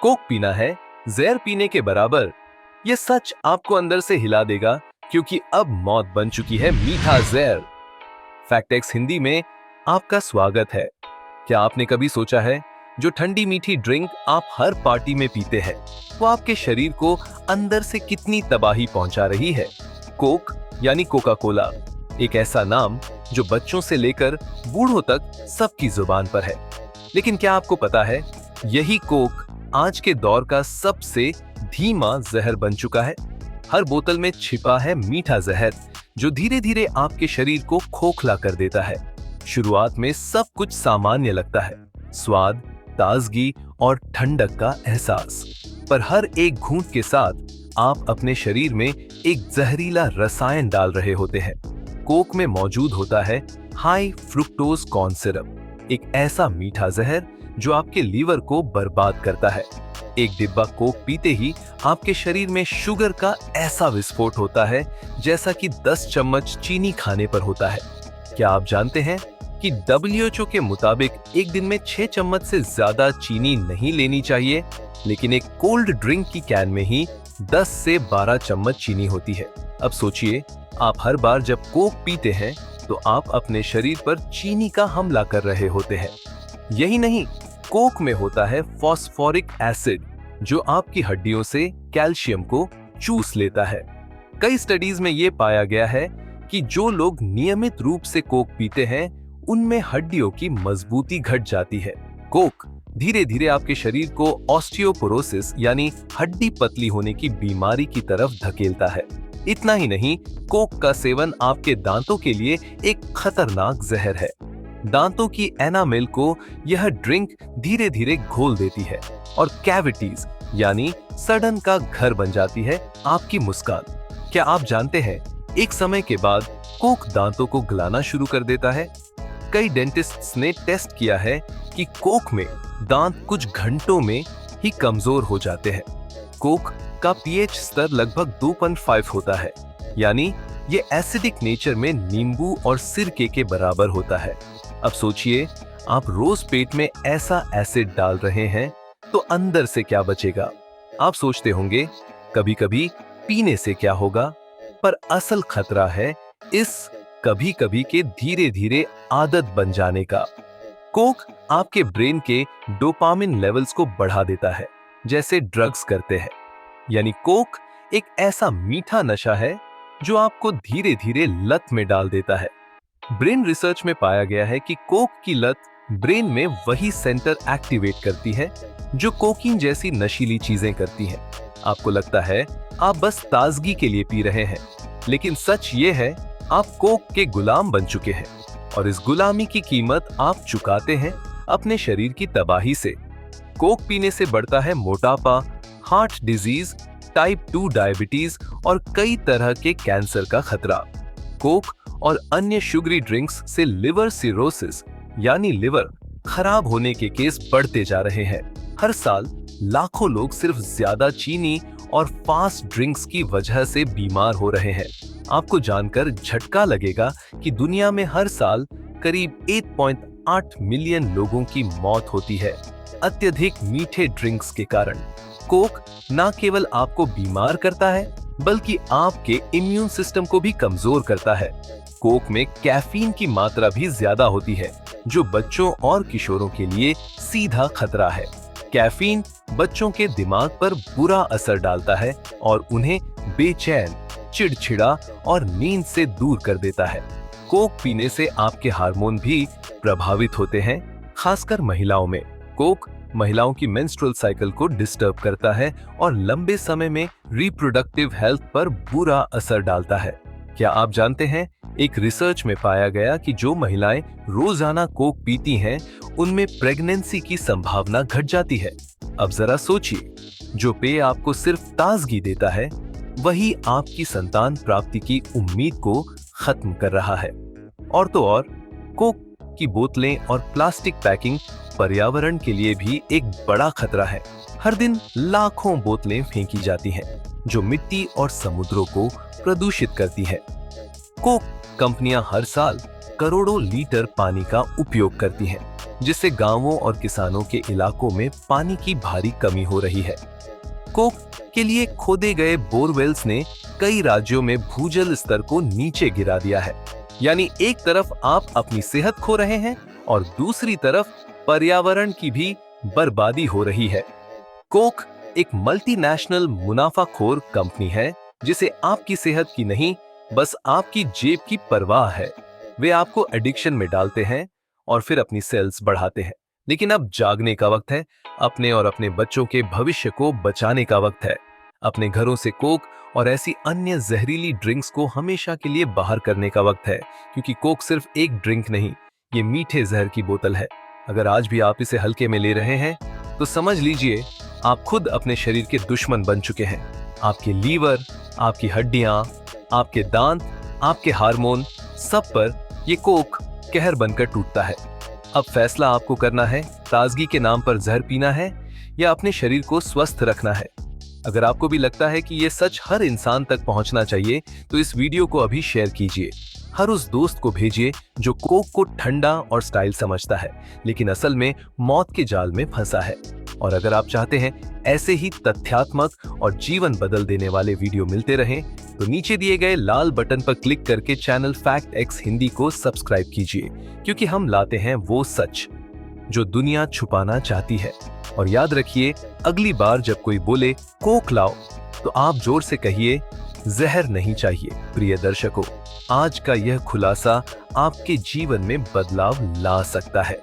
Coke पीना है जहर पीने के बराबर। ये सच आपको अंदर से हिला देगा, क्योंकि अब मौत बन चुकी है मीठा जहर। फैक्ट हिंदी में आपका स्वागत है। क्या आपने कभी सोचा है, जो ठंडी मीठी ड्रिंक आप हर पार्टी में पीते हैं, वो आपके शरीर को अंदर से कितनी तबाही पहुंचा रही है? कोक यानी कोका कोला, एक ऐसा नाम जो बच्चों से लेकर बूढ़ों तक सबकी जुबान पर है। लेकिन क्या आपको पता है, यही कोक आज के दौर का सबसे धीमा जहर बन चुका है। हर बोतल में छिपा है मीठा जहर, जो धीरे धीरे आपके शरीर को खोखला कर देता है। शुरुआत में सब कुछ सामान्य लगता है, स्वाद, ताजगी और ठंडक का एहसास, पर हर एक घूंट के साथ आप अपने शरीर में एक जहरीला रसायन डाल रहे होते हैं। कोक में मौजूद होता है हाई फ्रुक्टोज कॉर्न सिरप, एक ऐसा मीठा जहर जो आपके लीवर को बर्बाद करता है। एक डिब्बा कोक पीते ही आपके शरीर में शुगर का ऐसा विस्फोट होता है, जैसा कि 10 चम्मच चीनी खाने पर होता है। क्या आप जानते हैं कि WHO के मुताबिक एक दिन में 6 चम्मच से ज्यादा चीनी नहीं लेनी चाहिए, लेकिन एक कोल्ड ड्रिंक की कैन में ही 10 से 12 चम्मच चीनी होती है। अब सोचिए, आप हर बार जब कोक पीते हैं तो आप अपने शरीर पर चीनी का हमला कर रहे होते हैं। यही नहीं, कोक में होता है फॉस्फोरिक एसिड, जो आपकी हड्डियों से कैल्शियम को चूस लेता है। कई स्टडीज में यह पाया गया है कि जो लोग नियमित रूप से कोक पीते हैं, उनमें हड्डियों की मजबूती घट जाती है। कोक धीरे धीरे आपके शरीर को ऑस्टियोपोरोसिस यानी हड्डी पतली होने की बीमारी की तरफ धकेलता है। इतना ही नहीं, कोक का सेवन आपके दांतों के लिए एक खतरनाक जहर है। दांतों की एनामेल को यह ड्रिंक धीरे धीरे घोल देती है और कैविटीज यानी सड़न का घर बन जाती है आपकी मुस्कान। क्या आप जानते हैं, एक समय के बाद कोक दांतों को गलाना शुरू कर देता है। कई डेंटिस्ट्स ने टेस्ट किया है कि कोक में दांत कुछ घंटों में ही कमजोर हो जाते हैं। कोक का पीएच स्तर लगभग 2.5 होता है, यानी ये एसिडिक नेचर में नींबू और सिरके के बराबर होता है। अब सोचिए, आप रोज पेट में ऐसा एसिड डाल रहे हैं तो अंदर से क्या बचेगा? आप सोचते होंगे कभी कभी पीने से क्या होगा, पर असल खतरा है इस कभी कभी के धीरे धीरे आदत बन जाने का। कोक आपके ब्रेन के डोपामिन लेवल्स को बढ़ा देता है, जैसे ड्रग्स करते हैं। यानी कोक एक ऐसा मीठा नशा है जो आपको धीरे धीरे लत में डाल देता है। ब्रेन रिसर्च में पाया गया है कि कोक की लत ब्रेन में वही सेंटर एक्टिवेट करती है जो कोकीन जैसी नशीली चीजें करती हैं। आपको लगता है आप बस ताजगी के लिए पी रहे हैं, लेकिन सच ये है, आप कोक के गुलाम बन चुके हैं, और इस गुलामी की कीमत आप चुकाते हैं अपने शरीर की तबाही से। कोक पीने से बढ़ता है मोटापा, हार्ट डिजीज, टाइप 2 डायबिटीज और कई तरह के कैंसर का खतरा। कोक और अन्य शुगरी ड्रिंक्स से लिवर सिरोसिस यानी लिवर खराब होने के केस बढ़ते जा रहे हैं। हर साल लाखों लोग सिर्फ ज्यादा चीनी और फास्ट ड्रिंक्स की वजह से बीमार हो रहे हैं। आपको जानकर झटका लगेगा कि दुनिया में हर साल करीब 1.8 मिलियन लोगों की मौत होती है अत्यधिक मीठे ड्रिंक्स के कारण। कोक न केवल आपको बीमार करता है, बल्कि आपके इम्यून सिस्टम को भी कमजोर करता है। कोक में कैफीन की मात्रा भी ज्यादा होती है, जो बच्चों और किशोरों के लिए सीधा खतरा है। कैफीन बच्चों के दिमाग पर बुरा असर डालता है और उन्हें बेचैन, चिड़चिड़ा और नींद से दूर कर देता है। कोक पीने से आपके हार्मोन भी प्रभावित होते हैं, खासकर महिलाओं में। कोक महिलाओं की मेंस्ट्रुअल साइकिल को डिस्टर्ब करता है और लंबे समय में रिप्रोडक्टिव हेल्थ पर बुरा असर डालता है। क्या आप जानते हैं, एक रिसर्च में पाया गया कि जो महिलाएं रोजाना कोक पीती हैं, उनमें प्रेगनेंसी की संभावना घट जाती है। अब जरा सोचिए, जो पेय आपको सिर्फ ताजगी देता है, वही आपकी संतान प्राप्ति की उम्मीद को खत्म कर रहा है। और तो और, कोक की बोतलें और प्लास्टिक पैकिंग पर्यावरण के लिए भी एक बड़ा खतरा है। हर दिन लाखों बोतलें फेंकी जाती हैं, जो मिट्टी और समुद्रों को प्रदूषित करती हैं। कोक कंपनियां हर साल करोड़ों लीटर पानी का उपयोग करती हैं, जिससे गांवों और किसानों के इलाकों में पानी की भारी कमी हो रही है। कोक के लिए खोदे गए बोरवेल्स ने कई राज्यों में भूजल स्तर को नीचे गिरा दिया है। यानी एक तरफ आप अपनी सेहत खो रहे हैं और दूसरी तरफ पर्यावरण की भी बर्बादी हो रही है। कोक एक मल्टीनेशनल मुनाफाखोर कंपनी है जिसे आपकी सेहत की नहीं, बस आपकी जेब की परवाह है। वे आपको एडिक्शन में डालते हैं और फिर अपनी सेल्स बढ़ाते हैं। लेकिन अब जागने का वक्त है। अपने और अपने बच्चों के भविष्य को बचाने का वक्त है। अपने घरों से कोक और ऐसी अन्य जहरीली ड्रिंक्स को हमेशा के लिए बाहर करने का वक्त है, क्योंकि कोक सिर्फ एक ड्रिंक नहीं, ये मीठे जहर की बोतल है। अगर आज भी आप इसे हल्के में ले रहे हैं तो समझ लीजिए आप खुद अपने शरीर के दुश्मन बन चुके हैं। आपके लीवर, आपकी हड्डियां, आपके दांत, आपके हार्मोन, सब पर ये कोक कहर बनकर टूटता है। अब फैसला आपको करना है, ताजगी के नाम पर जहर पीना है या अपने शरीर को स्वस्थ रखना है। अगर आपको भी लगता है कि ये सच हर इंसान तक पहुंचना चाहिए तो इस वीडियो को अभी शेयर कीजिए। हर उस दोस्त को भेजिए जो कोक को ठंडा और स्टाइल समझता है, लेकिन असल में मौत के जाल में फंसा है। और अगर आप चाहते हैं ऐसे ही तथ्यात्मक और जीवन बदल देने वाले वीडियो मिलते रहें तो नीचे दिए गए लाल बटन पर क्लिक करके चैनल फैक्ट एक्स हिंदी को सब्सक्राइब कीजिए, क्योंकि हम लाते हैं वो सच जो दुनिया छुपाना चाहती है। और याद रखिए, अगली बार जब कोई बोले कोक लाओ तो आप जोर से कहिए जहर नहीं चाहिए। प्रिय दर्शकों, आज का यह खुलासा आपके जीवन में बदलाव ला सकता है।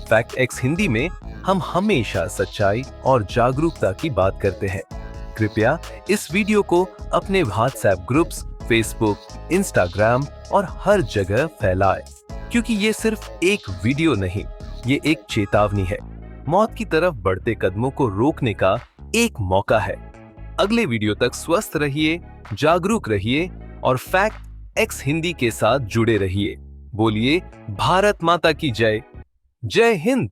फैक्ट एक्स हिंदी में हम हमेशा सच्चाई और जागरूकता की बात करते हैं। कृपया इस वीडियो को अपने व्हाट्सएप ग्रुप्स, फेसबुक, इंस्टाग्राम और हर जगह फैलाएं, क्योंकि ये सिर्फ एक वीडियो नहीं, ये एक चेतावनी है। मौत की तरफ बढ़ते कदमों को रोकने का एक मौका है। अगले वीडियो तक स्वस्थ रहिए, जागरूक रहिए और फैक्ट एक्स हिंदी के साथ जुड़े रहिए। बोलिए भारत माता की जय। जय हिंद।